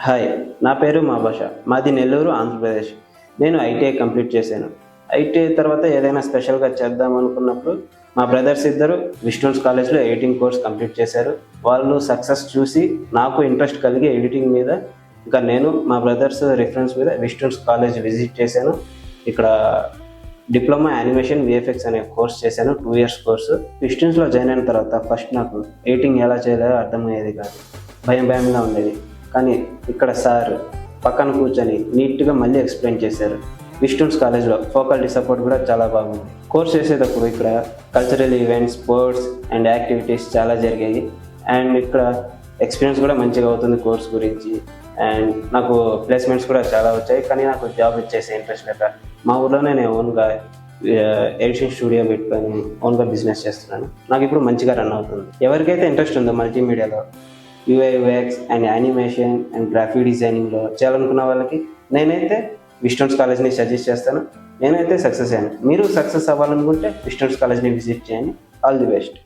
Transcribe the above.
Hi, నా పేరు మాబాష. మాది నెల్లూరు, ఆంధ్రప్రదేశ్. నేను ఐటీఐ కంప్లీట్ చేశాను. ఐటీఐ తర్వాత ఏదైనా స్పెషల్గా చేద్దాం అనుకున్నప్పుడు మా బ్రదర్స్ ఇద్దరు విస్టోన్స్ కాలేజ్లో ఎడిటింగ్ కోర్స్ కంప్లీట్ చేశారు. వాళ్ళు సక్సెస్ చూసి నాకు ఇంట్రెస్ట్ కలిగి ఎడిటింగ్ మీద ఇంకా నేను మా బ్రదర్స్ రిఫరెన్స్ మీద విస్టోన్స్ కాలేజ్ విజిట్ చేశాను. ఇక్కడ డిప్లొమా యానిమేషన్ విఎఫ్ఎక్స్ అనే కోర్స్ చేశాను, 2 years కోర్సు. విస్టోన్స్లో జాయిన్ అయిన తర్వాత ఫస్ట్ నాకు ఎడిటింగ్ ఎలా చేయాలో అర్థమయ్యేది కాదు, భయంగా ఉండేది. కానీ ఇక్కడ సార్ పక్కన కూర్చొని నీట్గా మళ్ళీ ఎక్స్ప్లెయిన్ చేశారు. విస్టోన్స్ కాలేజ్లో ఫ్యాకల్టీ సపోర్ట్ కూడా చాలా బాగుంది. కోర్స్ చేసేటప్పుడు ఇక్కడ cultural events, sports and activities చాలా జరిగాయి. అండ్ ఇక్కడ ఎక్స్పీరియన్స్ కూడా మంచిగా అవుతుంది కోర్స్ గురించి. అండ్ నాకు ప్లేస్మెంట్స్ కూడా చాలా వచ్చాయి. కానీ నాకు జాబ్ ఇచ్చేసే ఇంట్రెస్ట్ లేక మా ఊర్లోనే నేను ఓన్గా ఎడిటింగ్ స్టూడియో పెట్టుకొని ఓన్గా బిజినెస్ చేస్తున్నాను. నాకు ఇప్పుడు మంచిగా రన్ అవుతుంది. ఎవరికైతే ఇంట్రెస్ట్ ఉందో మల్టీమీడియాలో UI UX and animation and graphic డిజైనింగ్లో చేయాలనుకున్న వాళ్ళకి నేనైతే విస్టోన్స్ కాలేజ్ని సజెస్ట్ చేస్తాను. నేనైతే సక్సెస్ అయ్యాను. మీరు సక్సెస్ అవ్వాలనుకుంటే విస్టోన్స్ కాలేజ్ని విజిట్ చేయండి. All the best.